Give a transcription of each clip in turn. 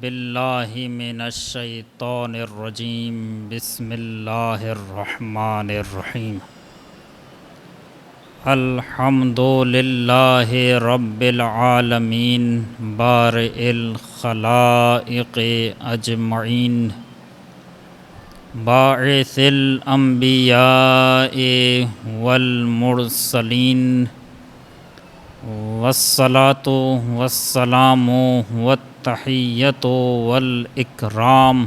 باللہ من الشیطان الرجیم بسم اللہ الرحمن الرحیم الحمد للہ رب العالمین بارئ الخلائق اجمعین باعث الانبیاء والمرسلین والصلاة والسلام والتحیۃ والاکرام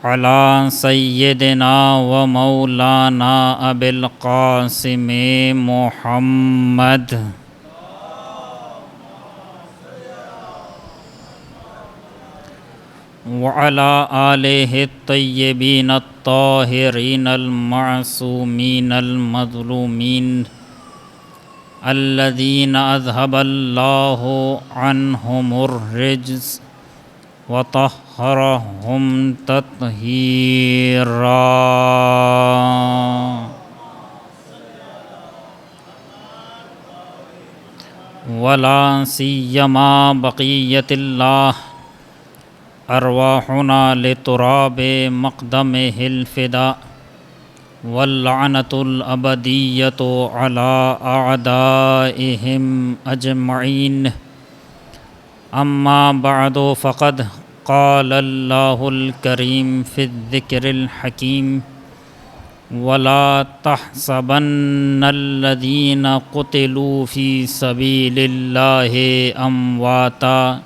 علی سیدنا و مولانا ابی القاسم محمد وعلی آلہ الطیبین الطاہرین المعصومین المظلومین الذین اذھب اللہ عنہم الرجس وطہرہم تطہیرا ولا سیما بقیت اللہ ارواحنا لتراب مقدمہ الفداء واللعنۃ الابدیۃ علی اعدائہم اجمعین اما بعد فقد قال اللہ الکریم فی الذکر الحکیم ولا تحسبن الذین قتلوا فی سبیل اللہ امواتا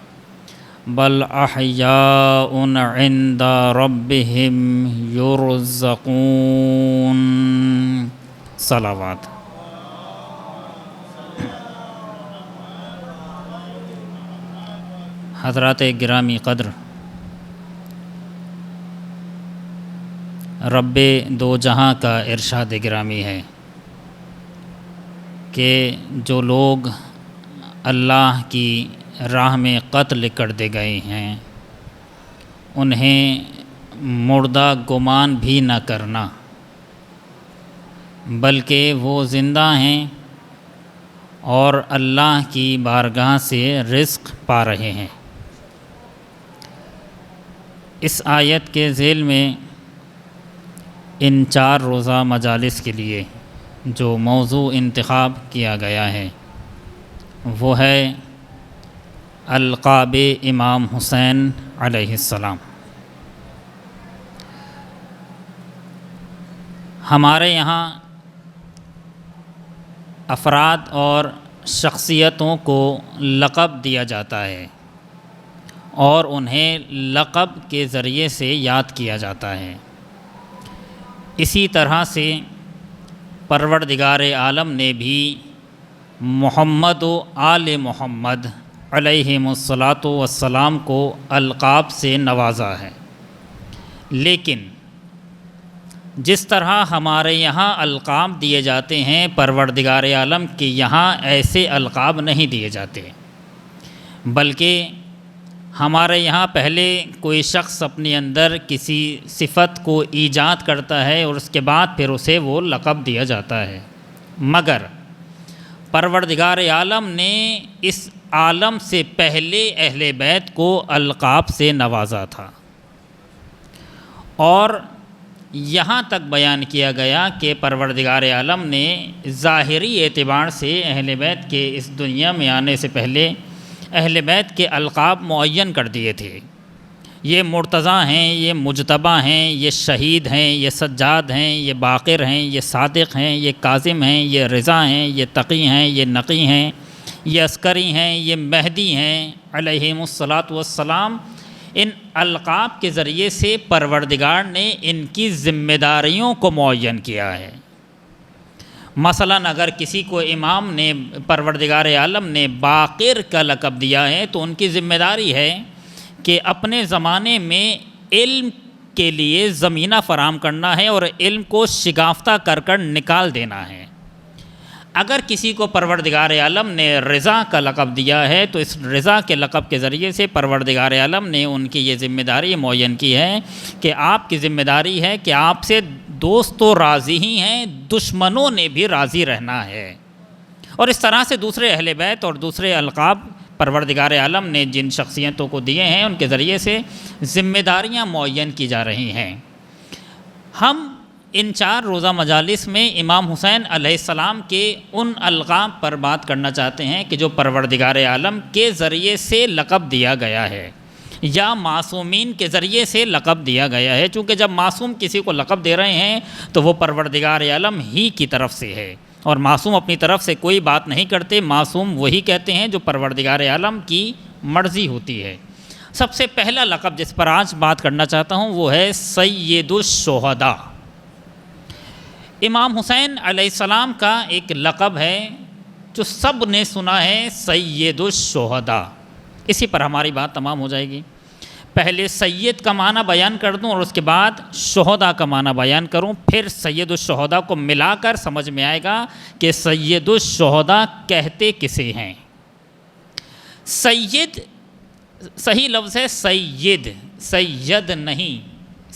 بل احیاء عند ربہم یرزقون صلوات۔ حضرات گرامی قدر، رب دو جہاں کا ارشاد گرامی ہے کہ جو لوگ اللہ کی راہ میں قتل کر دے گئے ہیں انہیں مردہ گمان بھی نہ کرنا، بلکہ وہ زندہ ہیں اور اللہ کی بارگاہ سے رزق پا رہے ہیں۔ اس آیت کے ذیل میں ان 4 روزہ مجالس کے لیے جو موضوع انتخاب کیا گیا ہے وہ ہے القاب امام حسین علیہ السلام۔ ہمارے یہاں افراد اور شخصیتوں کو لقب دیا جاتا ہے اور انہیں لقب کے ذریعے سے یاد کیا جاتا ہے۔ اسی طرح سے پروردگار عالم نے بھی محمد و آل محمد علیہم الصلاۃ والسلام کو القاب سے نوازا ہے، لیکن جس طرح ہمارے یہاں القاب دیے جاتے ہیں پروردگار عالم کے یہاں ایسے القاب نہیں دیے جاتے، بلکہ ہمارے یہاں پہلے کوئی شخص اپنے اندر کسی صفت کو ایجاد کرتا ہے اور اس کے بعد پھر اسے وہ لقب دیا جاتا ہے، مگر پروردگار عالم نے اس عالم سے پہلے اہل بیت کو القاب سے نوازا تھا، اور یہاں تک بیان کیا گیا کہ پروردگار عالم نے ظاہری اعتبار سے اہل بیت کے اس دنیا میں آنے سے پہلے اہل بیت کے القاب معین کر دیے تھے۔ یہ مرتضیٰ ہیں، یہ مجتبیٰ ہیں، یہ شہید ہیں، یہ سجاد ہیں، یہ باقر ہیں، یہ صادق ہیں، یہ کاظم ہیں، یہ رضا ہیں، یہ تقی ہیں، یہ نقی ہیں، یہ عسکری ہیں، یہ مہدی ہیں علیہم الصلاۃ والسلام۔ ان القاب کے ذریعے سے پروردگار نے ان کی ذمہ داریوں کو معین کیا ہے۔ مثلاً اگر کسی کو امام نے پروردگار عالم نے باقر کا لقب دیا ہے تو ان کی ذمہ داری ہے کہ اپنے زمانے میں علم کے لیے زمینہ فراہم کرنا ہے اور علم کو شگافتہ کر کر نکال دینا ہے۔ اگر کسی کو پروردگار عالم نے رضا کا لقب دیا ہے تو اس رضا کے لقب کے ذریعے سے پروردگار عالم نے ان کی یہ ذمہ داری معین کی ہے کہ آپ کی ذمہ داری ہے کہ آپ سے دوست تو راضی ہی ہیں، دشمنوں نے بھی راضی رہنا ہے۔ اور اس طرح سے دوسرے اہل بیت اور دوسرے القاب پروردگار عالم نے جن شخصیتوں کو دیے ہیں ان کے ذریعے سے ذمہ داریاں معین کی جا رہی ہیں۔ ہم ان 4 روزہ مجالس میں امام حسین علیہ السلام کے ان القاب پر بات کرنا چاہتے ہیں کہ جو پروردگار عالم کے ذریعے سے لقب دیا گیا ہے یا معصومین کے ذریعے سے لقب دیا گیا ہے، چونکہ جب معصوم کسی کو لقب دے رہے ہیں تو وہ پروردگار عالم ہی کی طرف سے ہے، اور معصوم اپنی طرف سے کوئی بات نہیں کرتے، معصوم وہی کہتے ہیں جو پروردگار عالم کی مرضی ہوتی ہے۔ سب سے پہلا لقب جس پر آج بات کرنا چاہتا ہوں وہ ہے سید الشہداء۔ امام حسین علیہ السلام کا ایک لقب ہے جو سب نے سنا ہے، سید الشہداء۔ اسی پر ہماری بات تمام ہو جائے گی۔ پہلے سید کا معنی بیان کر دوں اور اس کے بعد شہداء کا معنی بیان کروں، پھر سید الشہداء کو ملا کر سمجھ میں آئے گا کہ سید الشہداء کہتے کسے ہیں۔ سید صحیح لفظ ہے سید، سید نہیں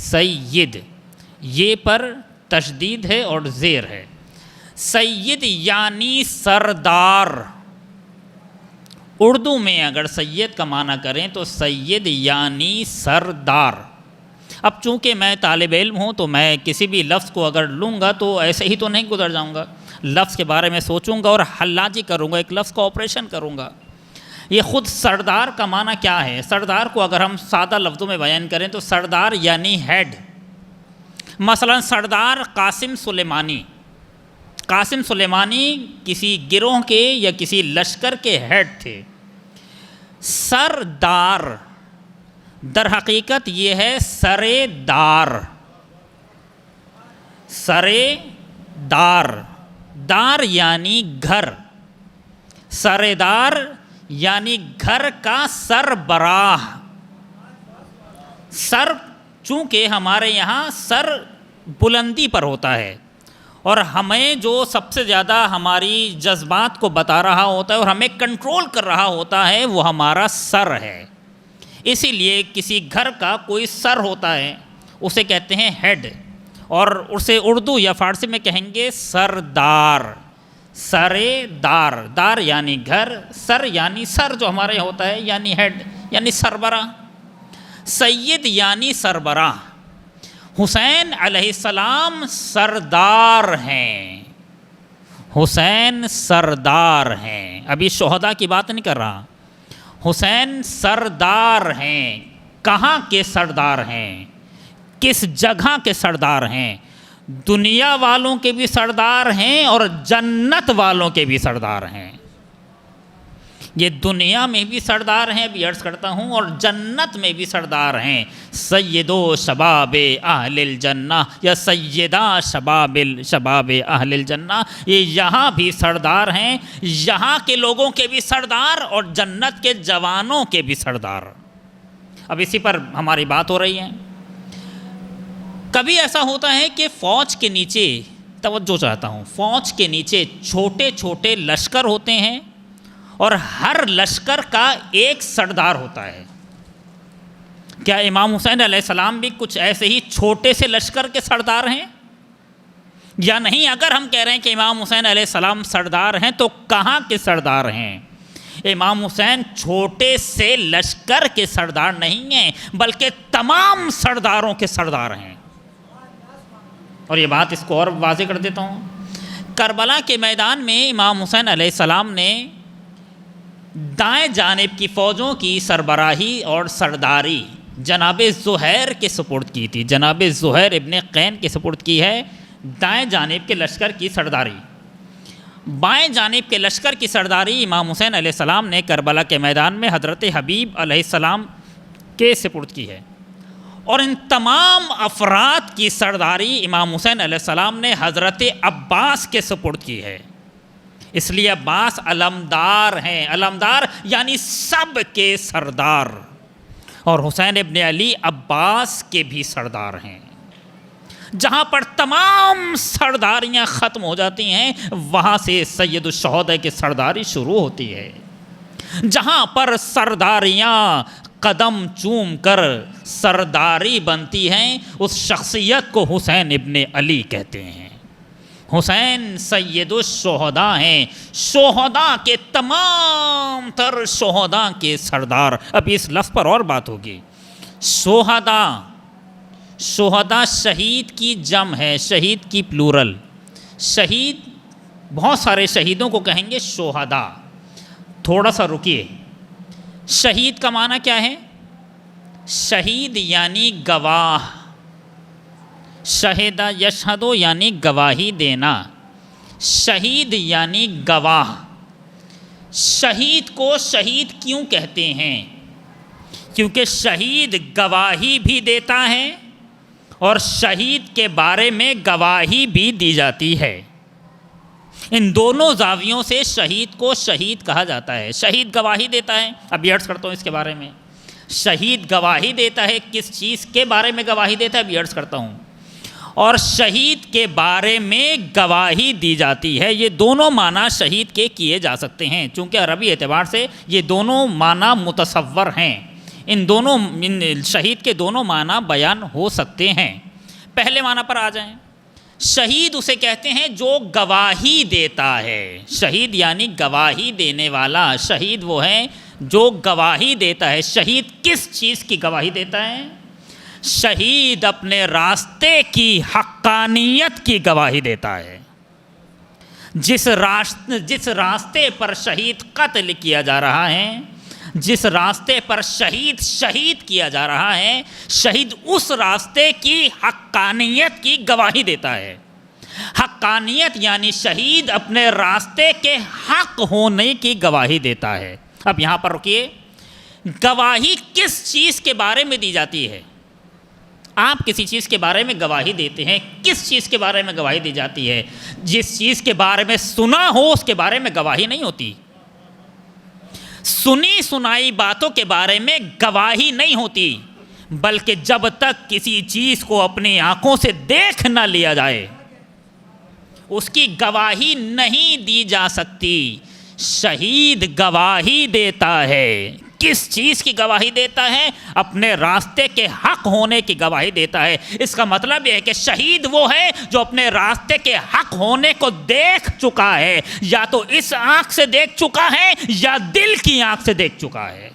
سید، یہ پر تشدید ہے اور زیر ہے۔ سید یعنی سردار، اردو میں اگر سید کا معنی کریں تو سید یعنی سردار۔ اب چونکہ میں طالب علم ہوں تو میں کسی بھی لفظ کو اگر لوں گا تو ایسے ہی تو نہیں گزر جاؤں گا، لفظ کے بارے میں سوچوں گا اور حلاجی کروں گا، ایک لفظ کا آپریشن کروں گا۔ یہ خود سردار کا معنی کیا ہے؟ سردار کو اگر ہم سادہ لفظوں میں بیان کریں تو سردار یعنی ہیڈ۔ مثلا سردار قاسم سلیمانی، قاسم سلیمانی کسی گروہ کے یا کسی لشکر کے ہیڈ تھے۔ سردار در حقیقت یہ ہے سرے دار، سرے دار، دار یعنی گھر، سرے دار یعنی گھر کا سربراہ۔ سر چونکہ ہمارے یہاں سر بلندی پر ہوتا ہے اور ہمیں جو سب سے زیادہ ہماری جذبات کو بتا رہا ہوتا ہے اور ہمیں کنٹرول کر رہا ہوتا ہے وہ ہمارا سر ہے۔ اسی لیے کسی گھر کا کوئی سر ہوتا ہے اسے کہتے ہیں ہیڈ، اور اسے اردو یا فارسی میں کہیں گے سردار، سرے دار، دار یعنی گھر، سر یعنی سر جو ہمارے ہوتا ہے یعنی ہیڈ یعنی سربراہ۔ سید یعنی سربراہ۔ حسین علیہ السلام سردار ہیں، حسین سردار ہیں، ابھی شہداء کی بات نہیں کر رہا، حسین سردار ہیں۔ کہاں کے سردار ہیں؟ کس جگہ کے سردار ہیں؟ دنیا والوں کے بھی سردار ہیں اور جنت والوں کے بھی سردار ہیں۔ یہ دنیا میں بھی سردار ہیں، ابھی عرض کرتا ہوں، اور جنت میں بھی سردار ہیں۔ سیدو شباب اہل الجنہ یا سیدہ شباب اہل الجنہ، یہ یہاں بھی سردار ہیں، یہاں کے لوگوں کے بھی سردار اور جنت کے جوانوں کے بھی سردار۔ اب اسی پر ہماری بات ہو رہی ہے۔ کبھی ایسا ہوتا ہے کہ فوج کے نیچے، توجہ چاہتا ہوں، فوج کے نیچے چھوٹے چھوٹے لشکر ہوتے ہیں اور ہر لشکر کا ایک سردار ہوتا ہے۔ کیا امام حسین علیہ السلام بھی کچھ ایسے ہی چھوٹے سے لشکر کے سردار ہیں یا نہیں؟ اگر ہم کہہ رہے ہیں کہ امام حسین علیہ السلام سردار ہیں تو کہاں کے سردار ہیں؟ امام حسین چھوٹے سے لشکر کے سردار نہیں ہیں بلکہ تمام سرداروں کے سردار ہیں۔ اور یہ بات اس کو اور واضح کر دیتا ہوں، کربلا کے میدان میں امام حسین علیہ السلام نے دائیں جانب کی فوجوں کی سربراہی اور سرداری جناب زہیر کے سپرد کی تھی، جناب زہیر ابن قین کے سپرد کی ہے دائیں جانب کے لشکر کی سرداری۔ بائیں جانب کے لشکر کی سرداری امام حسین علیہ السلام نے کربلا کے میدان میں حضرت حبیب علیہ السلام کے سپرد کی ہے، اور ان تمام افراد کی سرداری امام حسین علیہ السلام نے حضرت عباس کے سپرد کی ہے۔ اس لیے عباس علمدار ہیں، علمدار یعنی سب کے سردار، اور حسین ابن علی عباس کے بھی سردار ہیں۔ جہاں پر تمام سرداریاں ختم ہو جاتی ہیں وہاں سے سید الشہداء کی سرداری شروع ہوتی ہے۔ جہاں پر سرداریاں قدم چوم کر سرداری بنتی ہیں اس شخصیت کو حسین ابن علی کہتے ہیں۔ حسین سید الشہداء ہیں، شہداء کے تمام تر شہداء کے سردار۔ اب اس لفظ پر اور بات ہوگی۔ شہداء، شہداء شہید کی جمع ہے، شہید کی پلورل۔ شہید بہت سارے شہیدوں کو کہیں گے شہداء۔ تھوڑا سا رکیے، شہید کا معنی کیا ہے؟ شہید یعنی گواہ، شہدہ یشہدو یعنی گواہی دینا، شہید یعنی گواہ۔ شہید کو شہید کیوں کہتے ہیں؟ کیونکہ شہید گواہی بھی دیتا ہے اور شہید کے بارے میں گواہی بھی دی جاتی ہے۔ ان دونوں زاویوں سے شہید کو شہید کہا جاتا ہے۔ شہید گواہی دیتا ہے، اب یہ عرض کرتا ہوں اس کے بارے میں۔ شہید گواہی دیتا ہے، کس چیز کے بارے میں گواہی دیتا ہے اب یہ عرض کرتا ہوں، اور شہید کے بارے میں گواہی دی جاتی ہے۔ یہ دونوں معنی شہید کے کیے جا سکتے ہیں، چونکہ عربی اعتبار سے یہ دونوں معنی متصور ہیں۔ ان شہید کے دونوں معنی بیان ہو سکتے ہیں۔ پہلے معنی پر آ جائیں۔ شہید اسے کہتے ہیں جو گواہی دیتا ہے۔ شہید یعنی گواہی دینے والا۔ شہید وہ ہے جو گواہی دیتا ہے۔ شہید کس چیز کی گواہی دیتا ہے؟ شہید اپنے راستے کی حقانیت کی گواہی دیتا ہے۔ جس راستے پر شہید قتل کیا جا رہا ہے، جس راستے پر شہید کیا جا رہا ہے، شہید اس راستے کی حقانیت کی گواہی دیتا ہے۔ حقانیت یعنی شہید اپنے راستے کے حق ہونے کی گواہی دیتا ہے۔ اب یہاں پر رکیے، گواہی کس چیز کے بارے میں دی جاتی ہے؟ آپ کسی چیز کے بارے میں گواہی دیتے ہیں، کس چیز کے بارے میں گواہی دی جاتی ہے؟ جس چیز کے بارے میں سنا ہو اس کے بارے میں گواہی نہیں ہوتی۔ سنی سنائی باتوں کے بارے میں گواہی نہیں ہوتی، بلکہ جب تک کسی چیز کو اپنی آنکھوں سے دیکھ نہ لیا جائے اس کی گواہی نہیں دی جا سکتی۔ شہید گواہی دیتا ہے۔ کس چیز کی گواہی دیتا ہے؟ اپنے راستے کے حق ہونے کی گواہی دیتا ہے۔ اس کا مطلب یہ ہے کہ شہید وہ ہے جو اپنے راستے کے حق ہونے کو دیکھ چکا ہے، یا تو اس آنکھ سے دیکھ چکا ہے یا دل کی آنکھ سے دیکھ چکا ہے۔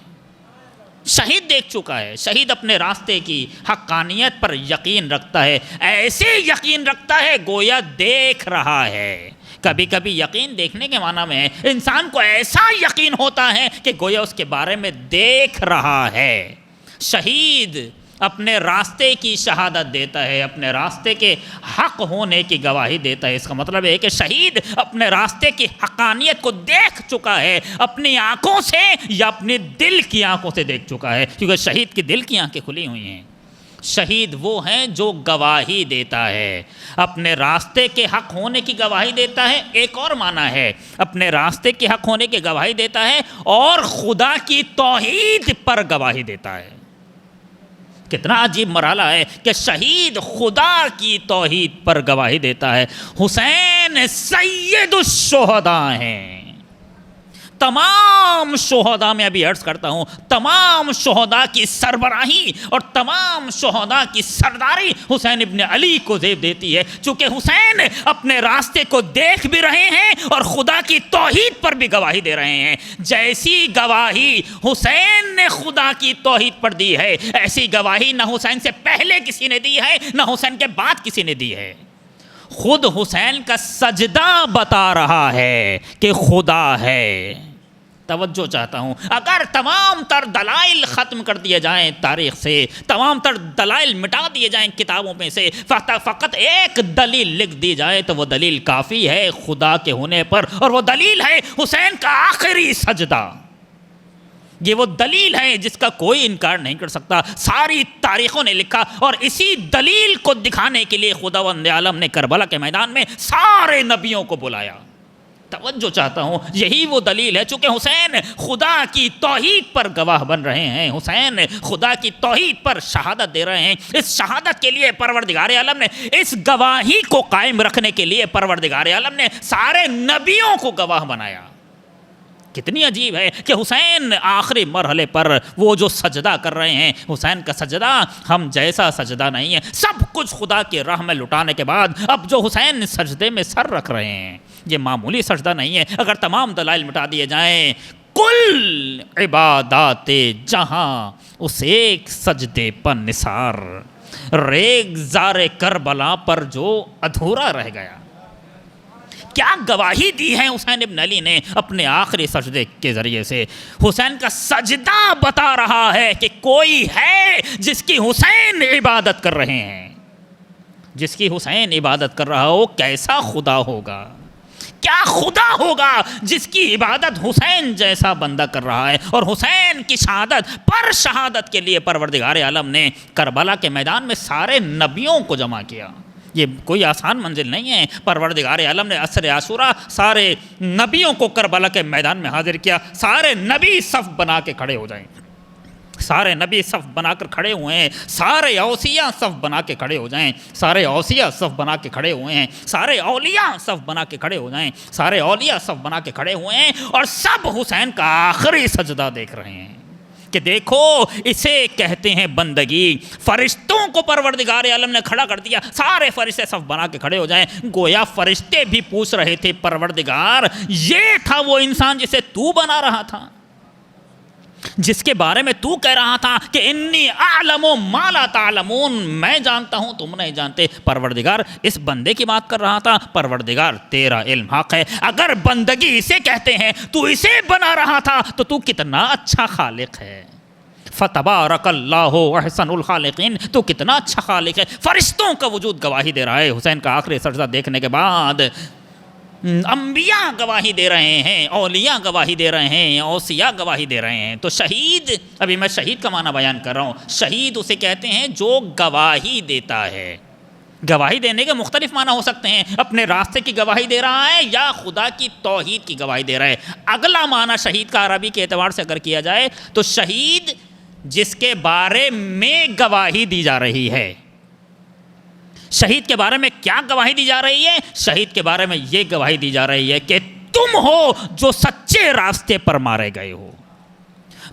شہید دیکھ چکا ہے۔ شہید اپنے راستے کی حقانیت پر یقین رکھتا ہے، ایسے یقین رکھتا ہے گویا دیکھ رہا ہے۔ کبھی کبھی یقین دیکھنے کے معنی میں انسان کو ایسا یقین ہوتا ہے کہ گویا اس کے بارے میں دیکھ رہا ہے۔ شہید اپنے راستے کی شہادت دیتا ہے، اپنے راستے کے حق ہونے کی گواہی دیتا ہے۔ اس کا مطلب ہے کہ شہید اپنے راستے کی حقانیت کو دیکھ چکا ہے، اپنی آنکھوں سے یا اپنے دل کی آنکھوں سے دیکھ چکا ہے، کیونکہ شہید کی دل کی آنکھیں کھلی ہوئی ہیں۔ شہید وہ ہیں جو گواہی دیتا ہے، اپنے راستے کے حق ہونے کی گواہی دیتا ہے۔ ایک اور معنی ہے، اپنے راستے کے حق ہونے کی گواہی دیتا ہے اور خدا کی توحید پر گواہی دیتا ہے۔ کتنا عجیب مرحلہ ہے کہ شہید خدا کی توحید پر گواہی دیتا ہے۔ حسین سید الشہداء ہیں۔ تمام شہداء میں ابھی عرض کرتا ہوں، تمام شہداء کی سربراہی اور تمام شہداء کی سرداری حسین ابن علی کو زیب دیتی ہے، چونکہ حسین اپنے راستے کو دیکھ بھی رہے ہیں اور خدا کی توحید پر بھی گواہی دے رہے ہیں۔ جیسی گواہی حسین نے خدا کی توحید پر دی ہے، ایسی گواہی نہ حسین سے پہلے کسی نے دی ہے نہ حسین کے بعد کسی نے دی ہے۔ خود حسین کا سجدہ بتا رہا ہے کہ خدا ہے۔ توجہ چاہتا ہوں، اگر تمام تر دلائل ختم کر دیے جائیں تاریخ سے، تمام تر دلائل مٹا دیے جائیں کتابوں میں سے، فقط ایک دلیل لکھ دی جائے تو وہ دلیل کافی ہے خدا کے ہونے پر، اور وہ دلیل ہے حسین کا آخری سجدہ۔ یہ وہ دلیل ہے جس کا کوئی انکار نہیں کر سکتا، ساری تاریخوں نے لکھا، اور اسی دلیل کو دکھانے کے لیے خداوند عالم نے کربلا کے میدان میں سارے نبیوں کو بلایا۔ توجہ چاہتا ہوں، یہی وہ دلیل ہے، چونکہ حسین خدا کی توحید پر گواہ بن رہے ہیں، حسین خدا کی توحید پر شہادت دے رہے ہیں۔ اس شہادت کے لیے پروردگار عالم نے، اس گواہی کو قائم رکھنے کے لیے پروردگار عالم نے سارے نبیوں کو گواہ بنایا۔ کتنی عجیب ہے کہ حسین آخری مرحلے پر وہ جو سجدہ کر رہے ہیں، حسین کا سجدہ ہم جیسا سجدہ نہیں ہے، سب کچھ خدا کی راہ میں لٹانے کے بعد اب جو حسین سجدے میں سر رکھ رہے ہیں یہ معمولی سجدہ نہیں ہے۔ اگر تمام دلائل مٹا دیے جائیں، کل عبادات جہاں اس ایک سجدے پر نثار، ریگ زار کربلا پر جو ادھورا رہ گیا۔ کیا گواہی دی ہے حسین ابن علی نے اپنے آخری سجدے کے ذریعے سے؟ حسین کا سجدہ بتا رہا ہے کہ کوئی ہے جس کی حسین عبادت کر رہے ہیں، جس کی حسین عبادت کر رہا ہو کیسا خدا ہوگا، کیا خدا ہوگا جس کی عبادت حسین جیسا بندہ کر رہا ہے۔ اور حسین کی شہادت پر شہادت کے لیے پروردگار عالم نے کربلا کے میدان میں سارے نبیوں کو جمع کیا۔ یہ کوئی آسان منزل نہیں ہے۔ پروردگار عالم نے عصر عاشورہ سارے نبیوں کو کربلا کے میدان میں حاضر کیا۔ سارے نبی صف بنا کے کھڑے ہو جائیں، سارے نبی صف بنا کر کھڑے ہوئے ہیں، سارے اوصیاء صف بنا کے کھڑے ہو جائیں، سارے اوصیاء صف بنا کے کھڑے ہوئے ہیں، سارے اولیاء صف بنا کے کھڑے ہو جائیں، سارے اولیاء صف بنا کے کھڑے ہوئے ہیں، اور سب حسین کا آخری سجدہ دیکھ رہے ہیں کہ دیکھو اسے کہتے ہیں بندگی۔ فرشتوں کو پروردگار عالم نے کھڑا کر دیا، سارے فرشتے صف بنا کے کھڑے ہو جائیں۔ گویا فرشتے بھی پوچھ رہے تھے پروردگار یہ تھا وہ انسان جسے تو بنا رہا تھا، جس کے بارے میں تو کہہ رہا تھا کہ انی اعلم ما لا تعلمون، میں جانتا ہوں تم نہیں جانتے۔ پروردگار اس بندے کی بات کر رہا تھا۔ پروردگار تیرا علم حق ہے، اگر بندگی اسے کہتے ہیں تو اسے بنا رہا تھا تو کتنا اچھا خالق ہے۔ فتبارک اللہ احسن الخالقین، تو کتنا اچھا خالق ہے۔ فرشتوں کا وجود گواہی دے رہا ہے حسین کا آخری سجدہ دیکھنے کے بعد، انبیاء گواہی دے رہے ہیں، اولیاء گواہی دے رہے ہیں، اوصیاء گواہی دے رہے ہیں۔ تو شہید، ابھی میں شہید کا معنی بیان کر رہا ہوں، شہید اسے کہتے ہیں جو گواہی دیتا ہے۔ گواہی دینے کے مختلف معنی ہو سکتے ہیں، اپنے راستے کی گواہی دے رہا ہے یا خدا کی توحید کی گواہی دے رہا ہے۔ اگلا معنی شہید کا عربی کے اعتبار سے اگر کیا جائے تو شہید جس کے بارے میں گواہی دی جا رہی ہے۔ شہید کے بارے میں کیا گواہی دی جا رہی ہے؟ شہید کے بارے میں یہ گواہی دی جا رہی ہے کہ تم ہو جو سچے راستے پر مارے گئے ہو،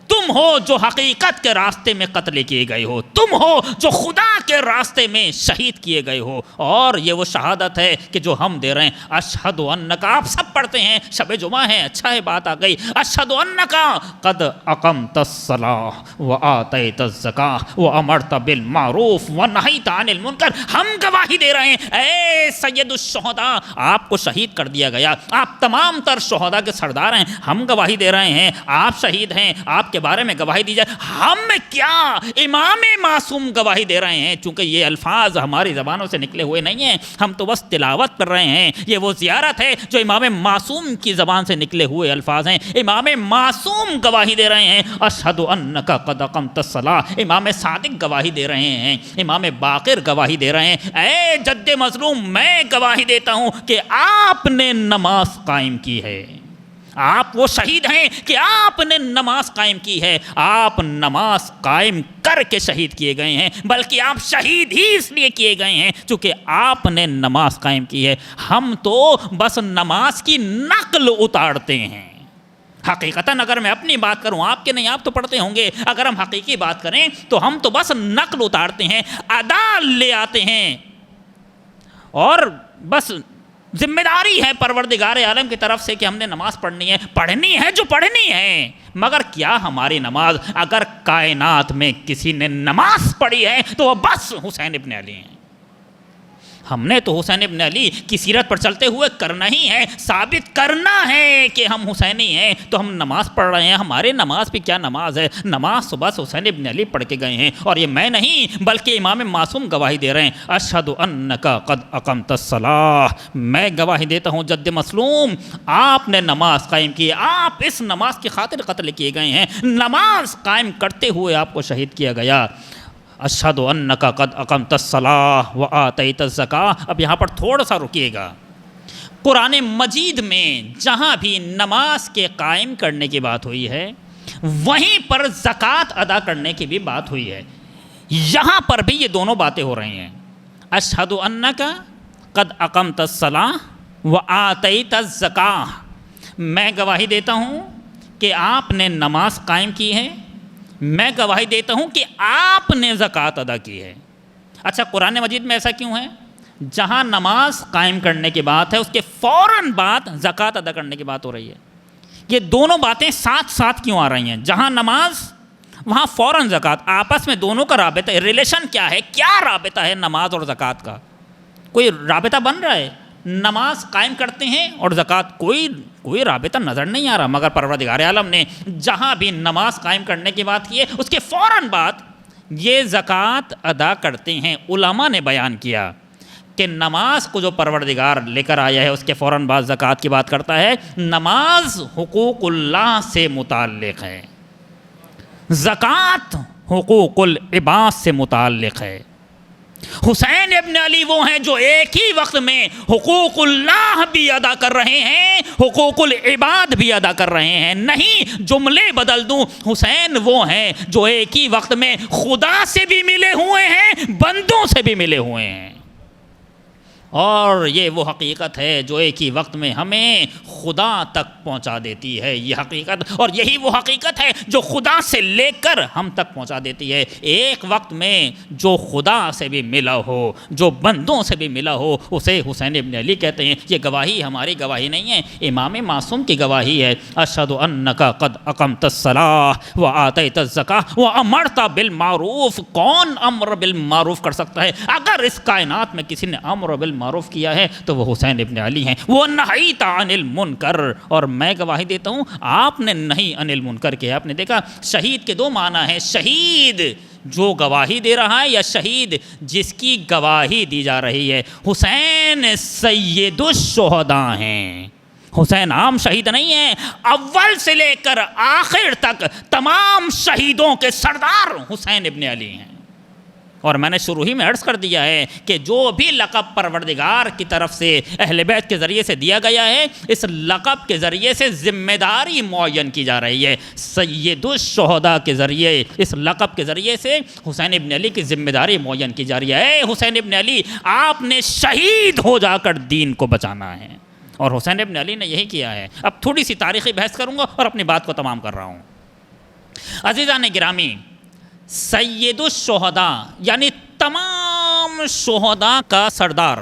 تم ہو جو حقیقت کے راستے میں قتل کیے گئے ہو، تم ہو جو خدا کے راستے میں شہید کیے گئے ہو۔ اور یہ وہ شہادت ہے کہ جو ہم دے رہے ہیں، اشہد انک، آپ سب پڑھتے ہیں، شب جمعہ ہے، اچھا ہے بات آ گئی، اشہد انک قد اقمت الصلاۃ وآتیت الزکاۃ وامرت بالمعروف ونہیت عن المنکر۔ ہم گواہی دے رہے ہیں اے سید الشہداء، آپ کو شہید کر دیا گیا، آپ تمام تر شہداء کے سردار ہیں، ہم گواہی دے رہے ہیں آپ شہید ہیں، آپ کے بارے میں گواہی دی جائے۔ ہم کیا امام معصوم گواہی دے رہے ہیں، چونکہ یہ الفاظ ہماری زبانوں سے نکلے ہوئے نہیں ہیں، ہم تو بس تلاوت کر رہے ہیں۔ یہ وہ زیارت ہے جو امام معصوم کی زبان سے نکلے ہوئے الفاظ ہیں۔ امام معصوم گواہی دے رہے ہیں اشہد انک قد اقمت الصلاۃ، امام صادق گواہی دے رہے ہیں، امام باقر گواہی دے رہے ہیں، اے جد مظلوم میں گواہی دیتا ہوں کہ آپ نے نماز قائم کی ہے۔ آپ وہ شہید ہیں کہ آپ نے نماز قائم کی ہے، آپ نماز قائم کر کے شہید کیے گئے ہیں، بلکہ آپ شہید ہی اس لیے کیے گئے ہیں چونکہ آپ نے نماز قائم کی ہے۔ ہم تو بس نماز کی نقل اتارتے ہیں۔ حقیقتاً اگر میں اپنی بات کروں، آپ کے نہیں، آپ تو پڑھتے ہوں گے، اگر ہم حقیقی بات کریں تو ہم تو بس نقل اتارتے ہیں، ادا لے آتے ہیں، اور بس ذمہ داری ہے پروردگار عالم کی طرف سے کہ ہم نے نماز پڑھنی ہے جو پڑھنی ہے۔ مگر کیا ہماری نماز، اگر کائنات میں کسی نے نماز پڑھی ہے تو وہ بس حسین ابن علی ہیں۔ ہم نے تو حسین ابن علی کی سیرت پر چلتے ہوئے کرنا ہی ہے، ثابت کرنا ہے کہ ہم حسینی ہیں، تو ہم نماز پڑھ رہے ہیں۔ ہمارے نماز بھی کیا نماز ہے، نماز تو بس حسین ابن علی پڑھ کے گئے ہیں، اور یہ میں نہیں بلکہ امام معصوم گواہی دے رہے ہیں، اشہد انک قد اقمت الصلاۃ، میں گواہی دیتا ہوں جد مظلوم آپ نے نماز قائم کی، آپ اس نماز کی خاطر قتل کیے گئے ہیں، نماز قائم کرتے ہوئے آپ کو شہید کیا گیا۔ اشہد انک قد اقمت الصلاۃ وآتیت الزکاۃ۔ اب یہاں پر تھوڑا سا رکیے گا، قرآن مجید میں جہاں بھی نماز کے قائم کرنے کی بات ہوئی ہے وہیں پر زکوٰۃ ادا کرنے کی بھی بات ہوئی ہے۔ یہاں پر بھی یہ دونوں باتیں ہو رہی ہیں، اشہد انک قد اقمت الصلاۃ وآتیت الزکاۃ، میں گواہی دیتا ہوں کہ آپ نے نماز قائم کی ہے، میں گواہی دیتا ہوں کہ آپ نے زکوٰۃ ادا کی ہے۔ اچھا قرآن مجید میں ایسا کیوں ہے؟ جہاں نماز قائم کرنے کی بات ہے اس کے فوراً بعد زکوٰۃ ادا کرنے کی بات ہو رہی ہے۔ یہ دونوں باتیں ساتھ ساتھ کیوں آ رہی ہیں؟ جہاں نماز وہاں فوراً زکوٰۃ، آپس میں دونوں کا رابطہ، ریلیشن کیا ہے؟ کیا رابطہ ہے نماز اور زکوٰۃ کا؟ کوئی رابطہ بن رہا ہے؟ نماز قائم کرتے ہیں اور زکوٰۃ، کوئی رابطہ نظر نہیں آ رہا، مگر پروردگار عالم نے جہاں بھی نماز قائم کرنے کی بات کی ہے اس کے فوراً بعد یہ زکوٰۃ ادا کرتے ہیں۔ علماء نے بیان کیا کہ نماز کو جو پروردگار لے کر آیا ہے اس کے فوراً بعد زکوٰۃ کی بات کرتا ہے۔ نماز حقوق اللہ سے متعلق ہے، زکوٰۃ حقوق العباد سے متعلق ہے۔ حسین ابن علی وہ ہیں جو ایک ہی وقت میں حقوق اللہ بھی ادا کر رہے ہیں، حقوق العباد بھی ادا کر رہے ہیں۔ نہیں جملے بدل دوں، حسین وہ ہیں جو ایک ہی وقت میں خدا سے بھی ملے ہوئے ہیں، بندوں سے بھی ملے ہوئے ہیں۔ اور یہ وہ حقیقت ہے جو ایک ہی وقت میں ہمیں خدا تک پہنچا دیتی ہے، یہ حقیقت، اور یہی وہ حقیقت ہے جو خدا سے لے کر ہم تک پہنچا دیتی ہے۔ ایک وقت میں جو خدا سے بھی ملا ہو، جو بندوں سے بھی ملا ہو، اسے حسین ابن علی کہتے ہیں۔ یہ گواہی ہماری گواہی نہیں ہے، امام معصوم کی گواہی ہے۔ اشہد انک قد اقمت الصلاۃ وآتیت الزکاۃ وامرت بالمعروف۔ کون امر بالمعروف کر سکتا ہے؟ اگر اس کائنات میں کسی نے امر بالمعروف کیا ہے تو وہ حسین ابن علی ہیں۔ وہ نہیت عن المنکر، اور میں گواہی دیتا ہوں آپ نے نہیں عن المنکر کیا۔ آپ نے دیکھا شہید کے دو معنی ہیں، شہید جو گواہی دے رہا ہے یا شہید جس کی گواہی دی جا رہی ہے۔ حسین سید الشہداء ہیں، حسین عام شہید نہیں ہیں، اول سے لے کر آخر تک تمام شہیدوں کے سردار حسین ابن علی ہیں۔ اور میں نے شروع ہی میں عرض کر دیا ہے کہ جو بھی لقب پروردگار کی طرف سے اہل بیت کے ذریعے سے دیا گیا ہے، اس لقب کے ذریعے سے ذمہ داری معین کی جا رہی ہے۔ سید الشہداء کے ذریعے، اس لقب کے ذریعے سے حسین ابن علی کی ذمہ داری معین کی جا رہی ہے۔ اے حسین ابن علی، آپ نے شہید ہو جا کر دین کو بچانا ہے، اور حسین ابن علی نے یہی کیا ہے۔ اب تھوڑی سی تاریخی بحث کروں گا اور اپنی بات کو تمام کر رہا ہوں۔ عزیزان گرامی، سید الشہداء یعنی تمام شہداء کا سردار،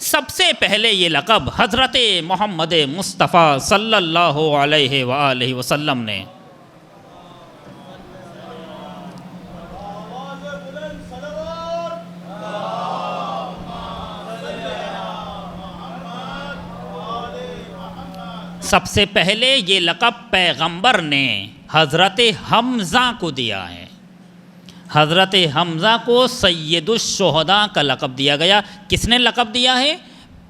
سب سے پہلے یہ لقب حضرت محمد مصطفیٰ صلی اللہ علیہ وآلہ وسلم نے سب سے پہلے یہ لقب پیغمبر نے حضرت حمزہ کو دیا ہے۔ حضرت حمزہ کو سید الشہداء کا لقب دیا گیا۔ کس نے لقب دیا ہے؟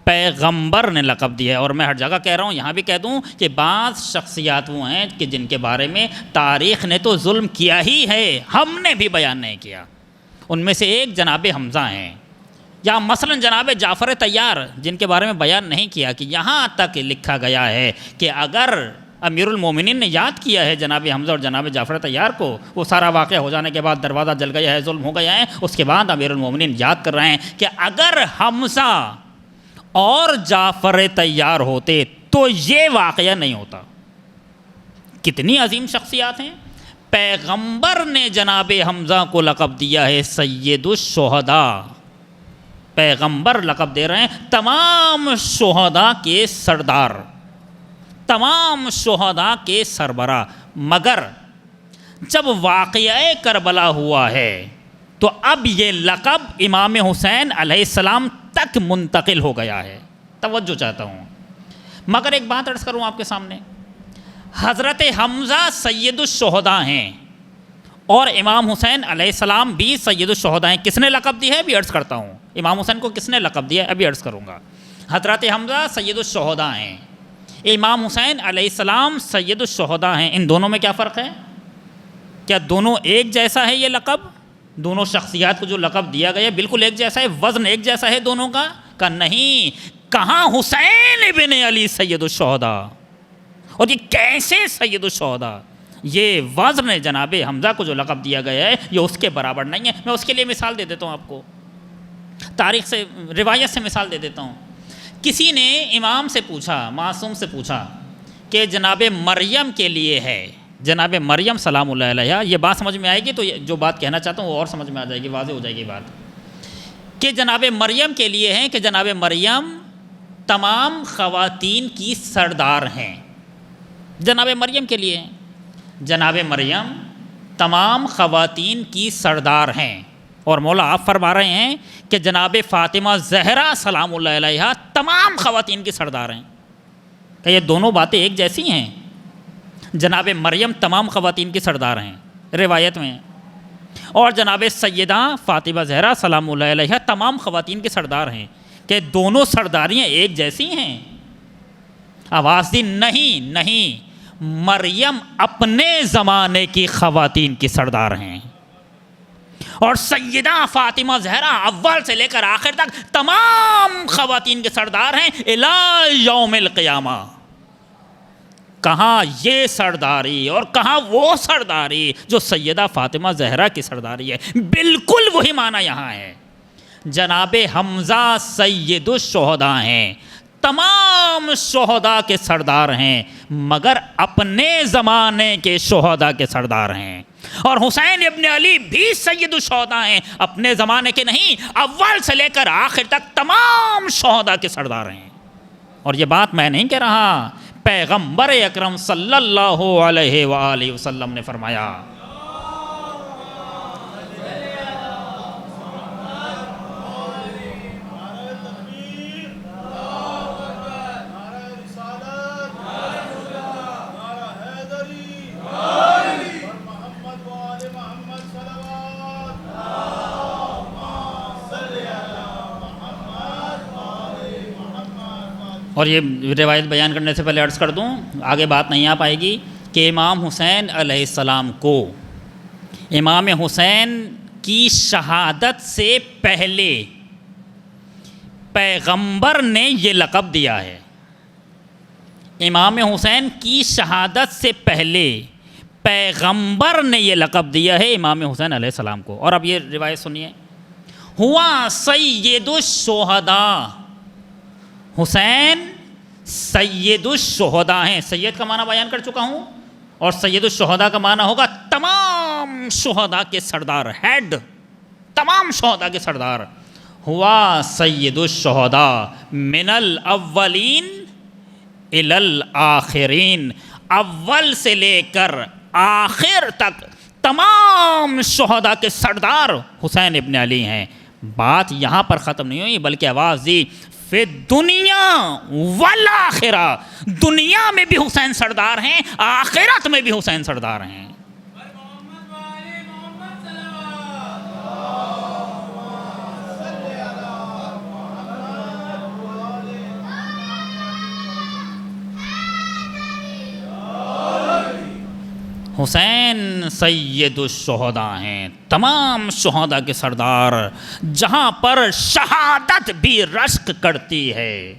پیغمبر نے لقب دیا ہے۔ اور میں ہر جگہ کہہ رہا ہوں، یہاں بھی کہہ دوں کہ بعض شخصیات وہ ہیں کہ جن کے بارے میں تاریخ نے تو ظلم کیا ہی ہے، ہم نے بھی بیان نہیں کیا۔ ان میں سے ایک جناب حمزہ ہیں، یا مثلا جناب جعفر طیار جن کے بارے میں بیان نہیں کیا، کہ یہاں تک لکھا گیا ہے کہ اگر امیر المومنین نے یاد کیا ہے جناب حمزہ اور جناب جعفر طیار کو، وہ سارا واقعہ ہو جانے کے بعد دروازہ جل گیا ہے، ظلم ہو گیا ہے، اس کے بعد امیر المومنین یاد کر رہے ہیں کہ اگر حمزہ اور جعفر طیار ہوتے تو یہ واقعہ نہیں ہوتا۔ کتنی عظیم شخصیات ہیں۔ پیغمبر نے جناب حمزہ کو لقب دیا ہے سید الشہداء، پیغمبر لقب دے رہے ہیں تمام شہداء کے سردار، تمام شہداء کے سربراہ۔ مگر جب واقعہ کربلا ہوا ہے تو اب یہ لقب امام حسین علیہ السلام تک منتقل ہو گیا ہے۔ توجہ چاہتا ہوں، مگر ایک بات عرض کروں آپ کے سامنے، حضرت حمزہ سید الشہداء ہیں اور امام حسین علیہ السلام بھی سید الشہداء ہیں۔ کس نے لقب دی ہے ابھی عرض کرتا ہوں، امام حسین کو کس نے لقب دیا ہے ابھی عرض کروں گا۔ حضرت حمزہ سید الشہداء ہیں، امام حسین علیہ السلام سید الشہداء ہیں۔ ان دونوں میں کیا فرق ہے؟ کیا دونوں ایک جیسا ہے یہ لقب؟ دونوں شخصیات کو جو لقب دیا گیا بالکل ایک جیسا ہے، وزن ایک جیسا ہے دونوں کا؟ کہ نہیں، کہاں حسین ابن علی سید الشہداء، اور یہ کیسے سید الشہداء؟ یہ وزن جناب حمزہ کو جو لقب دیا گیا ہے یہ اس کے برابر نہیں ہے۔ میں اس کے لیے مثال دے دیتا ہوں آپ کو، تاریخ سے، روایت سے مثال دے دیتا ہوں۔ کسی نے امام سے پوچھا، معصوم سے پوچھا کہ جناب مریم کے لیے ہے، جناب مریم سلام اللہ علیہا، یہ بات سمجھ میں آئے گی تو جو بات کہنا چاہتا ہوں وہ اور سمجھ میں آ جائے گی، واضح ہو جائے گی بات، کہ جناب مریم کے لیے ہیں کہ جناب مریم تمام خواتین کی سردار ہیں، جناب مریم کے لیے ہیں، جناب مریم تمام خواتین کی سردار ہیں، اور مولا آپ فرما رہے ہیں کہ جناب فاطمہ زہرا سلام اللہ علیہا تمام خواتین کی سردار ہیں۔ کہ یہ دونوں باتیں ایک جیسی ہیں؟ جناب مریم تمام خواتین کی سردار ہیں روایت میں، اور جناب سیدہ فاطمہ زہرا سلام اللہ علیہا تمام خواتین کی سردار ہیں، کہ دونوں سرداریاں ایک جیسی ہیں؟ آواز دی نہیں نہیں، مریم اپنے زمانے کی خواتین کی سردار ہیں، اور سیدہ فاطمہ زہرا اول سے لے کر آخر تک تمام خواتین کے سردار ہیں الی یوم القیامہ۔ کہاں یہ سرداری اور کہاں وہ سرداری جو سیدہ فاطمہ زہرا کی سرداری ہے، بالکل وہی معنی یہاں ہے۔ جناب حمزہ سید الشہداء ہیں، تمام شہداء کے سردار ہیں، مگر اپنے زمانے کے شہداء کے سردار ہیں، اور حسین ابن علی بھی سید الشہداء ہیں، اپنے زمانے کے نہیں، اول سے لے کر آخر تک تمام شہداء کے سردار ہیں۔ اور یہ بات میں نہیں کہہ رہا، پیغمبر اکرم صلی اللہ علیہ وآلہ وسلم نے فرمایا۔ اور یہ روایت بیان کرنے سے پہلے عرض کر دوں، آگے بات نہیں آ پائے گی، کہ امام حسین علیہ السلام کو امام حسین کی شہادت سے پہلے پیغمبر نے یہ لقب دیا ہے۔ امام حسین کی شہادت سے پہلے پیغمبر نے یہ لقب دیا ہے امام حسین علیہ السلام کو۔ اور اب یہ روایت سنیے، ہوا سید الشہداء، حسین سید الشہداء ہیں، سید کا معنی بیان کر چکا ہوں، اور سید الشہداء کا معنی ہوگا تمام شہداء کے سردار، ہیڈ، تمام شہداء کے سردار۔ ہوا سید الشہداء من الاولین الی الاخرین، اول سے لے کر آخر تک تمام شہداء کے سردار حسین ابن علی ہیں۔ بات یہاں پر ختم نہیں ہوئی، بلکہ آواز دی فی دنیا والآخرہ، دنیا میں بھی حسین سردار ہیں، آخرت میں بھی حسین سردار ہیں۔ حسین سید الشہداء ہیں، تمام شہداء کے سردار، جہاں پر شہادت بھی رشک کرتی ہے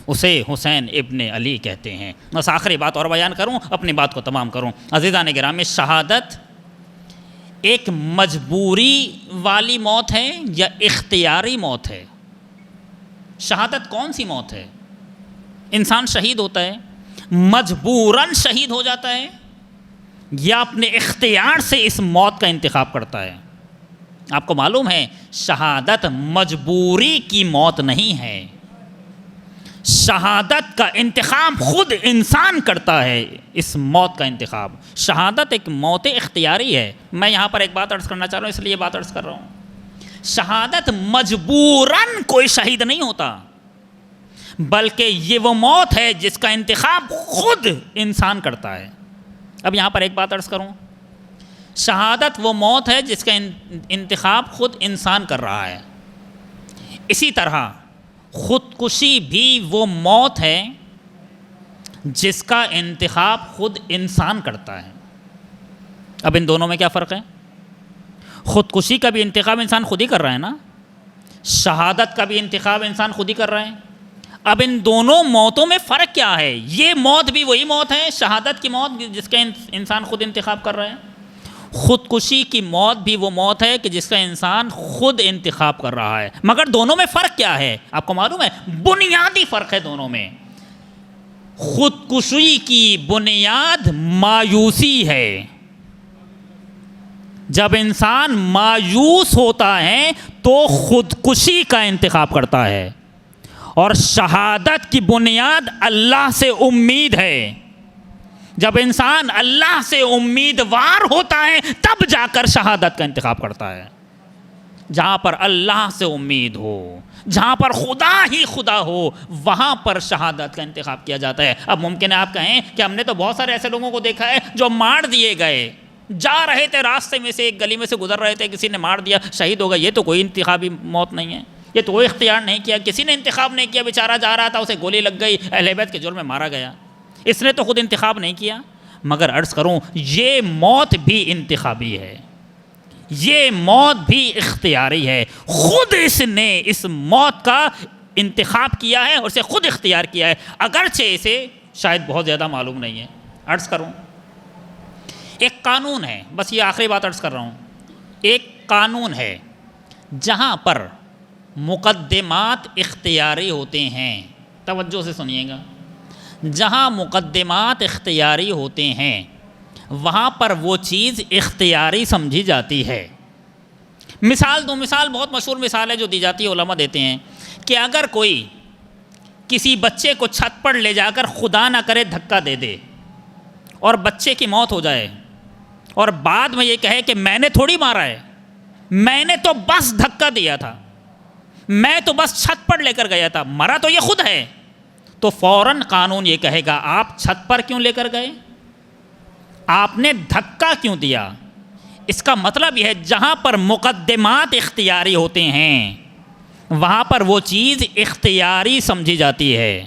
اسے حسین ابن علی کہتے ہیں۔ بس آخری بات اور بیان کروں، اپنی بات کو تمام کروں۔ عزیزان گرامی، شہادت ایک مجبوری والی موت ہے یا اختیاری موت ہے؟ شہادت کون سی موت ہے؟ انسان شہید ہوتا ہے، مجبوراً شہید ہو جاتا ہے، یا اپنے اختیار سے اس موت کا انتخاب کرتا ہے؟ آپ کو معلوم ہے شہادت مجبوری کی موت نہیں ہے، شہادت کا انتخاب خود انسان کرتا ہے، اس موت کا انتخاب۔ شہادت ایک موت اختیاری ہے۔ میں یہاں پر ایک بات عرض کرنا چاہ رہا ہوں، اس لیے یہ بات عرض کر رہا ہوں، شہادت مجبوراً کوئی شہید نہیں ہوتا، بلکہ یہ وہ موت ہے جس کا انتخاب خود انسان کرتا ہے۔ اب یہاں پر ایک بات عرض کروں، شہادت وہ موت ہے جس کا انتخاب خود انسان کر رہا ہے، اسی طرح خودکشی بھی وہ موت ہے جس کا انتخاب خود انسان کرتا ہے۔ اب ان دونوں میں کیا فرق ہے؟ خودکشی کا بھی انتخاب انسان خود ہی کر رہا ہے نا، شہادت کا بھی انتخاب انسان خود ہی کر رہا ہے۔ اب ان دونوں موتوں میں فرق کیا ہے؟ یہ موت بھی وہی موت ہے، شہادت کی موت جس کا انسان خود انتخاب کر رہا ہے، خودکشی کی موت بھی وہ موت ہے کہ جس کا انسان خود انتخاب کر رہا ہے۔ مگر دونوں میں فرق کیا ہے؟ آپ کو معلوم ہے بنیادی فرق ہے دونوں میں۔ خودکشی کی بنیاد مایوسی ہے۔ جب انسان مایوس ہوتا ہے تو خودکشی کا انتخاب کرتا ہے، اور شہادت کی بنیاد اللہ سے امید ہے۔ جب انسان اللہ سے امیدوار ہوتا ہے تب جا کر شہادت کا انتخاب کرتا ہے۔ جہاں پر اللہ سے امید ہو، جہاں پر خدا ہی خدا ہو، وہاں پر شہادت کا انتخاب کیا جاتا ہے۔ اب ممکن ہے آپ کہیں کہ ہم نے تو بہت سارے ایسے لوگوں کو دیکھا ہے جو مار دیے گئے، جا رہے تھے راستے میں سے، ایک گلی میں سے گزر رہے تھے، کسی نے مار دیا، شہید ہو گئے۔ یہ تو کوئی انتخابی موت نہیں ہے، یہ تو کوئی اختیار نہیں کیا، کسی نے انتخاب نہیں کیا، بیچارہ جا رہا تھا، اسے گولی لگ گئی، اہل بیت کے جرم میں مارا گیا، اس نے تو خود انتخاب نہیں کیا۔ مگر عرض کروں یہ موت بھی انتخابی ہے، یہ موت بھی اختیاری ہے۔ خود اس نے اس موت کا انتخاب کیا ہے اور اسے خود اختیار کیا ہے، اگرچہ اسے شاید بہت زیادہ معلوم نہیں ہے۔ عرض کروں ایک قانون ہے، بس یہ آخری بات عرض کر رہا ہوں، ایک قانون ہے جہاں پر مقدمات اختیاری ہوتے ہیں، توجہ سے سنیے گا، جہاں مقدمات اختیاری ہوتے ہیں وہاں پر وہ چیز اختیاری سمجھی جاتی ہے۔ مثال دو، مثال بہت مشہور مثال ہے جو دی جاتی ہے، علماء دیتے ہیں کہ اگر کوئی کسی بچے کو چھت پر لے جا کر خدا نہ کرے دھکا دے دے اور بچے کی موت ہو جائے اور بعد میں یہ کہے کہ میں نے تھوڑی مارا ہے، میں نے تو بس دھکا دیا تھا، میں تو بس چھت پر لے کر گیا تھا، مرا تو یہ خود ہے، تو فوراً قانون یہ کہے گا آپ چھت پر کیوں لے کر گئے، آپ نے دھکا کیوں دیا۔ اس کا مطلب یہ ہے جہاں پر مقدمات اختیاری ہوتے ہیں وہاں پر وہ چیز اختیاری سمجھی جاتی ہے۔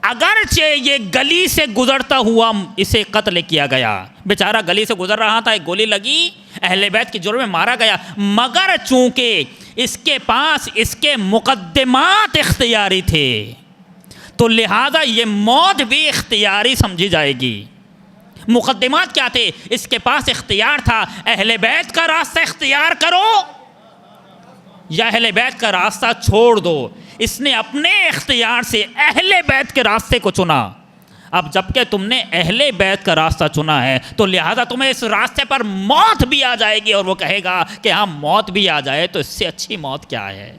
اگرچہ یہ گلی سے گزرتا ہوا اسے قتل کیا گیا، بیچارہ گلی سے گزر رہا تھا، ایک گولی لگی، اہل بیت کے جرم میں مارا گیا، مگر چونکہ اس کے پاس اس کے مقدمات اختیاری تھے تو لہذا یہ موت بھی اختیاری سمجھی جائے گی۔ مقدمات کیا تھے؟ اس کے پاس اختیار تھا، اہل بیت کا راستہ اختیار کرو یا اہل بیت کا راستہ چھوڑ دو۔ اس نے اپنے اختیار سے اہل بیت کے راستے کو چنا۔ اب جبکہ تم نے اہل بیت کا راستہ چنا ہے تو لہذا تمہیں اس راستے پر موت بھی آ جائے گی، اور وہ کہے گا کہ ہاں موت بھی آ جائے تو اس سے اچھی موت کیا ہے۔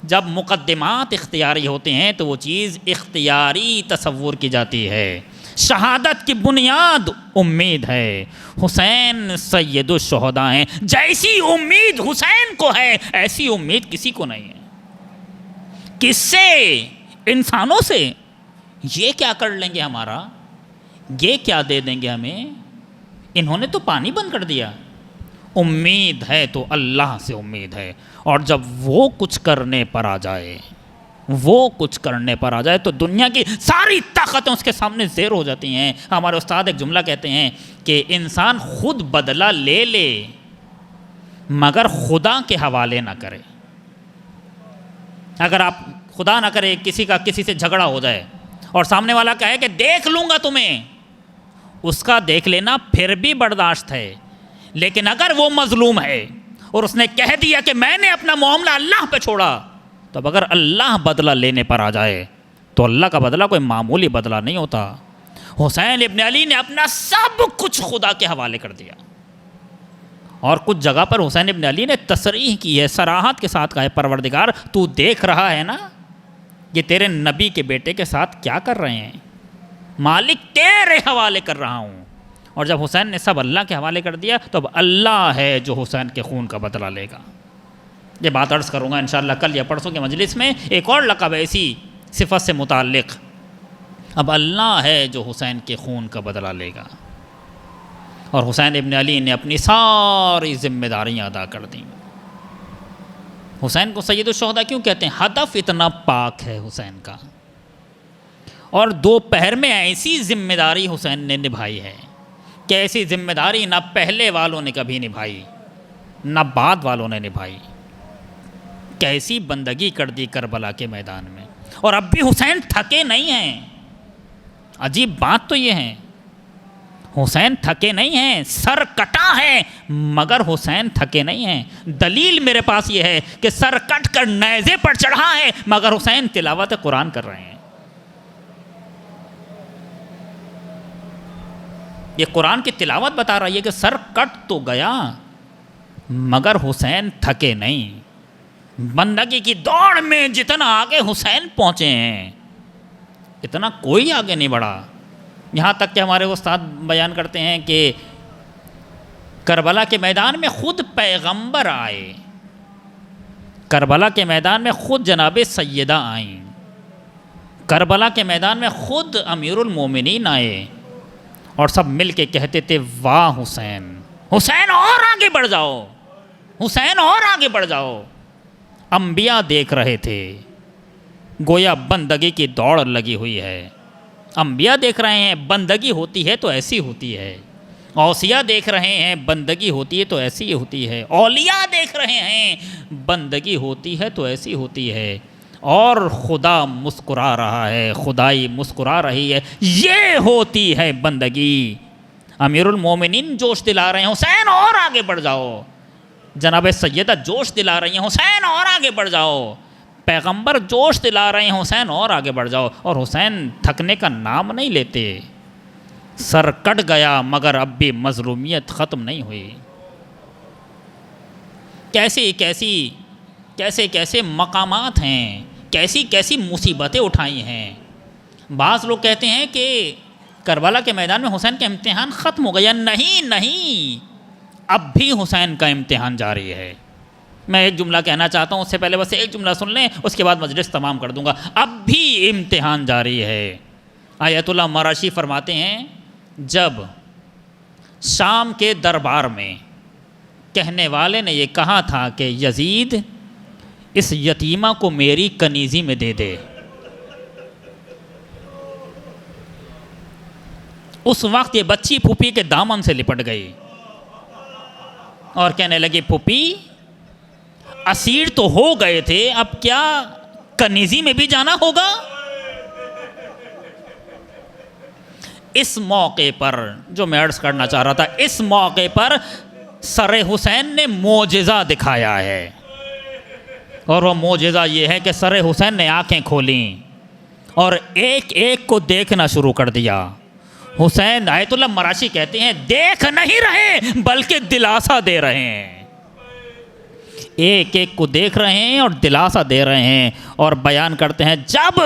جب مقدمات اختیاری ہوتے ہیں تو وہ چیز اختیاری تصور کی جاتی ہے۔ شہادت کی بنیاد امید ہے۔ حسین سید الشہداء ہیں، جیسی امید حسین کو ہے ایسی امید کسی کو نہیں ہے۔ کس سے؟ انسانوں سے۔ یہ کیا کر لیں گے ہمارا، یہ کیا دے دیں گے ہمیں، انہوں نے تو پانی بند کر دیا۔ امید ہے تو اللہ سے امید ہے، اور جب وہ کچھ کرنے پر آ جائے، وہ کچھ کرنے پر آ جائے تو دنیا کی ساری طاقتیں اس کے سامنے زیر ہو جاتی ہیں۔ ہمارے استاد ایک جملہ کہتے ہیں کہ انسان خود بدلہ لے لے مگر خدا کے حوالے نہ کرے۔ اگر آپ خدا نہ کرے کسی سے جھگڑا ہو جائے اور سامنے والا کہے کہ دیکھ لوں گا تمہیں، اس کا دیکھ لینا پھر بھی برداشت ہے، لیکن اگر وہ مظلوم ہے اور اس نے کہہ دیا کہ میں نے اپنا معاملہ اللہ پہ چھوڑا، تو اب اگر اللہ بدلہ لینے پر آ جائے تو اللہ کا بدلہ کوئی معمولی بدلہ نہیں ہوتا۔ حسین ابن علی نے اپنا سب کچھ خدا کے حوالے کر دیا، اور کچھ جگہ پر حسین ابن علی نے تصریح کی ہے، صراحت کے ساتھ کہا ہے پروردگار تو دیکھ رہا ہے نا یہ تیرے نبی کے بیٹے کے ساتھ کیا کر رہے ہیں، مالک تیرے حوالے کر رہا ہوں۔ اور جب حسین نے سب اللہ کے حوالے کر دیا تو اب اللہ ہے جو حسین کے خون کا بدلہ لے گا۔ یہ بات عرض کروں گا انشاءاللہ کل یا پرسوں کے مجلس میں، ایک اور لقب ایسی صفت سے متعلق۔ اب اللہ ہے جو حسین کے خون کا بدلہ لے گا، اور حسین ابن علی نے اپنی ساری ذمہ داریاں ادا کر دیں۔ حسین کو سید الشہداء کیوں کہتے ہیں؟ ہدف اتنا پاک ہے حسین کا، اور دوپہر میں ایسی ذمہ داری حسین نے نبھائی ہے کہ ایسی ذمہ داری نہ پہلے والوں نے کبھی نبھائی نہ بعد والوں نے نبھائی۔ کیسی بندگی کر دی کربلا کے میدان میں، اور اب بھی حسین تھکے نہیں ہیں۔ عجیب بات تو یہ ہے، حسین تھکے نہیں ہیں، سر کٹا ہے مگر حسین تھکے نہیں ہیں۔ دلیل میرے پاس یہ ہے کہ سر کٹ کر نیزے پر چڑھا ہے مگر حسین تلاوت قرآن کر رہے ہیں۔ یہ قرآن کی تلاوت بتا رہی ہے کہ سر کٹ تو گیا مگر حسین تھکے نہیں. بندگی کی دوڑ میں جتنا آگے حسین پہنچے ہیں اتنا کوئی آگے نہیں بڑھا. یہاں تک کہ ہمارے استاد بیان کرتے ہیں کہ کربلا کے میدان میں خود پیغمبر آئے, کربلا کے میدان میں خود جناب سیدہ آئیں, کربلا کے میدان میں خود امیر المومنین آئے اور سب مل کے کہتے تھے واہ حسین, حسین اور آگے بڑھ جاؤ, حسین اور آگے بڑھ جاؤ. انبیاء دیکھ رہے تھے, گویا بندگی کی دوڑ لگی ہوئی ہے. انبیاء دیکھ رہے ہیں بندگی ہوتی ہے تو ایسی ہوتی ہے, اوصیاء دیکھ رہے ہیں بندگی ہوتی ہے تو ایسی ہی ہوتی ہے, اولیاء دیکھ رہے ہیں بندگی ہوتی ہے تو ایسی ہوتی ہے, اور خدا مسکرا رہا ہے, خدائی مسکرا رہی ہے, یہ ہوتی ہے بندگی. امیر المومنین جوش دلا رہے ہیں حسین اور آگے بڑھ جاؤ, جناب سیدہ جوش دلا رہی ہیں حسین اور آگے بڑھ جاؤ, پیغمبر جوش دلا رہے ہیں حسین اور آگے بڑھ جاؤ, اور حسین تھکنے کا نام نہیں لیتے. سر کٹ گیا مگر اب بھی مظلومیت ختم نہیں ہوئی. کیسے مقامات ہیں, کیسی مصیبتیں اٹھائی ہیں. بعض لوگ کہتے ہیں کہ کربلا کے میدان میں حسین کا امتحان ختم ہو گیا. نہیں, اب بھی حسین کا امتحان جاری ہے. میں ایک جملہ کہنا چاہتا ہوں, اس سے پہلے بس ایک جملہ سن لیں, اس کے بعد مجلس تمام کر دوں گا. اب بھی امتحان جاری ہے. آیت اللہ مراشی فرماتے ہیں جب شام کے دربار میں کہنے والے نے یہ کہا تھا کہ یزید اس یتیمہ کو میری کنیزی میں دے دے, اس وقت یہ بچی پھوپھی کے دامن سے لپٹ گئی اور کہنے لگی پھوپھی اسیر تو ہو گئے تھے, اب کیا کنیزی میں بھی جانا ہوگا؟ اس موقع پر جو میں عرض کرنا چاہ رہا تھا, اس موقع پر سر حسین نے معجزہ دکھایا ہے, اور وہ معجزہ یہ ہے کہ سر حسین نے آنکھیں کھولیں اور ایک ایک کو دیکھنا شروع کر دیا. حسین آیت اللہ مراشی کہتے ہیں دیکھ نہیں رہے بلکہ دلاسا دے رہے ہیں, ایک ایک کو دیکھ رہے ہیں اور دلاسا دے رہے ہیں. اور بیان کرتے ہیں جب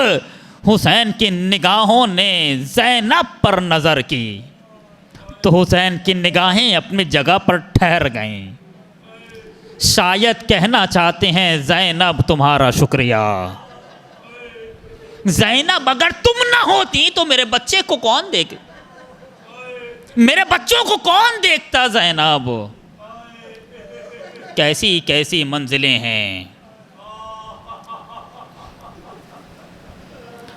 حسین کی نگاہوں نے زینب پر نظر کی تو حسین کی نگاہیں اپنی جگہ پر ٹھہر گئیں. شاید کہنا چاہتے ہیں زینب تمہارا شکریہ, زینب اگر تم نہ ہوتی تو میرے بچے کو کون میرے بچوں کو کون دیکھتا زینب. کیسی منزلیں ہیں.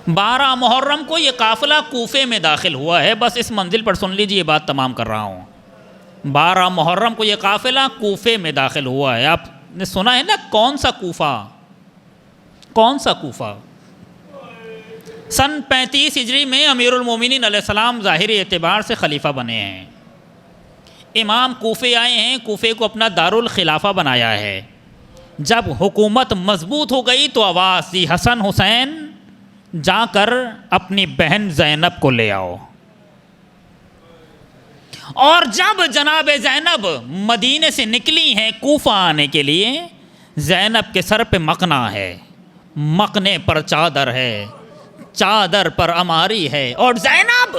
12 محرم کو یہ قافلہ کوفے میں داخل ہوا ہے, بس اس منزل پر سن لیجیے, بات تمام کر رہا ہوں. 12 محرم کو یہ قافلہ کوفے میں داخل ہوا ہے. آپ نے سنا ہے نا کون سا کوفہ؟ سن 35 ہجری میں امیر المومنین علیہ السلام ظاہری اعتبار سے خلیفہ بنے ہیں. امام کوفے آئے ہیں, کوفے کو اپنا دارالخلافہ بنایا ہے. جب حکومت مضبوط ہو گئی تو آواز دی حسن حسین جا کر اپنی بہن زینب کو لے آؤ. اور جب جناب زینب مدینے سے نکلی ہیں کوفہ آنے کے لیے, زینب کے سر پہ مقنا ہے, مقنے پر چادر ہے, چادر پر اماری ہے, اور زینب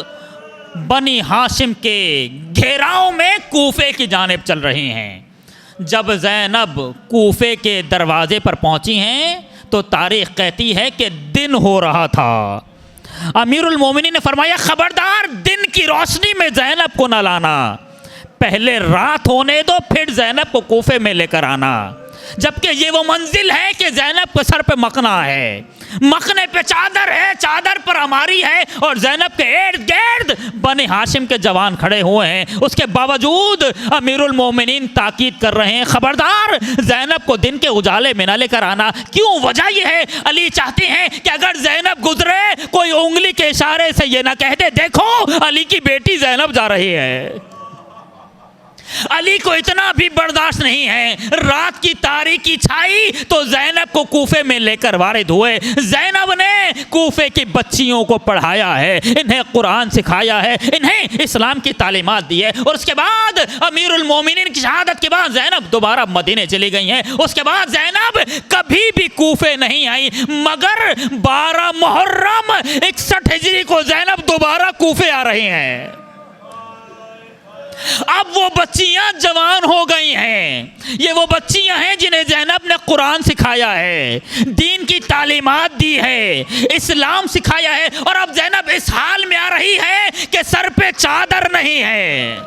بنی ہاشم کے گھیراؤ میں کوفے کی جانب چل رہی ہیں. جب زینب کوفے کے دروازے پر پہنچی ہیں تو تاریخ کہتی ہے کہ دن ہو رہا تھا. امیر المومنین نے فرمایا خبردار دن کی روشنی میں زینب کو نہ لانا, پہلے رات ہونے دو پھر زینب کو کوفے میں لے کر آنا. جبکہ یہ وہ منزل ہے کہ زینب کے سر پہ مقنا ہے, مقنے پہ چادر ہے, چادر پر اماری ہے, اور زینب کے ارد گرد بنی ہاشم کے جوان کھڑے ہوئے ہیں. اس کے باوجود امیر المومنین تاکید کر رہے ہیں خبردار زینب کو دن کے اجالے میں نہ لے کر آنا. کیوں؟ وجہ یہ ہے علی چاہتے ہیں کہ اگر زینب گزرے کوئی انگلی کے اشارے سے یہ نہ کہہ دے دیکھو علی کی بیٹی زینب جا رہی ہے. علی کو اتنا بھی برداشت نہیں ہے، رات کی تاریکی چھائی تو زینب کو کوفے میں لے کر وارد ہوئے۔ زینب نے کوفے کی بچیوں کو پڑھایا ہے، انہیں قرآن سکھایا ہے، انہیں اسلام کی تعلیمات دی ہے، اور اس کے بعد امیر المومنین کی شہادت کے بعد زینب دوبارہ مدینے چلی گئی ہیں۔ اس کے بعد زینب کبھی بھی کوفے نہیں آئی، مگر 12 محرم 61 ہجری کو زینب دوبارہ کوفے آ رہی ہیں۔ اب وہ بچیاں جوان ہو گئی ہیں، یہ وہ بچیاں ہیں جنہیں زینب نے قرآن سکھایا ہے، دین کی تعلیمات دی ہے، اسلام سکھایا ہے، اور اب زینب اس حال میں آ رہی ہے کہ سر پہ چادر نہیں ہے،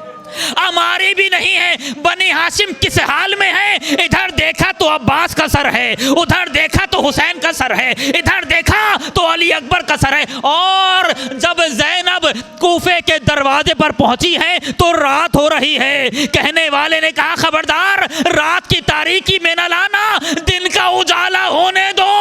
ہماری بھی نہیں ہے۔ بنی ہاشم کس حال میں ہے؟ ادھر دیکھا تو عباس کا سر ہے، ادھر دیکھا تو حسین کا سر ہے، ادھر دیکھا تو علی اکبر کا سر ہے۔ اور جب زینب کوفے کے دروازے پر پہنچی ہے تو رات ہو رہی ہے۔ کہنے والے نے کہا خبردار رات کی تاریکی میں نہ لانا، دن کا اجالا ہونے دو،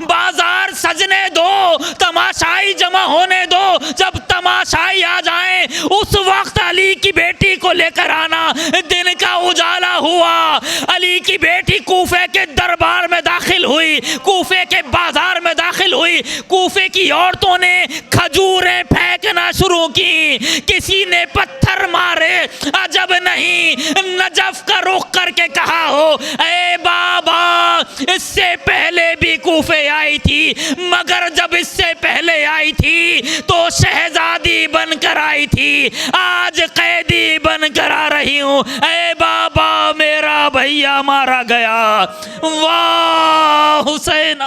بازار سجنے دو، تماشائی جمع ہونے دو، جب تماشائی آ جائیں اس وقت علی کی بیٹی کو لے کر آنا۔ دن کا اجالا ہوا، علی کی بیٹی کوفے کے دربار میں داخل ہوئی، کوفے کے بازار میں داخل ہوئی۔ کوفے کی عورتوں نے کھجوریں پھینکنا شروع کی، کسی نے پتھر مارے، عجب نہیں نجف کا رخ کر کے کہا ہو اے بابا اس سے پہلے بھی کوفے آئی تھی، مگر جب اس سے پہلے آئی تھی تو شہزادی بن کر آئی تھی، آج قیدی بن کر آ رہی ہوں۔ اے بابا میرا بھیا مارا گیا، واہ حسین۔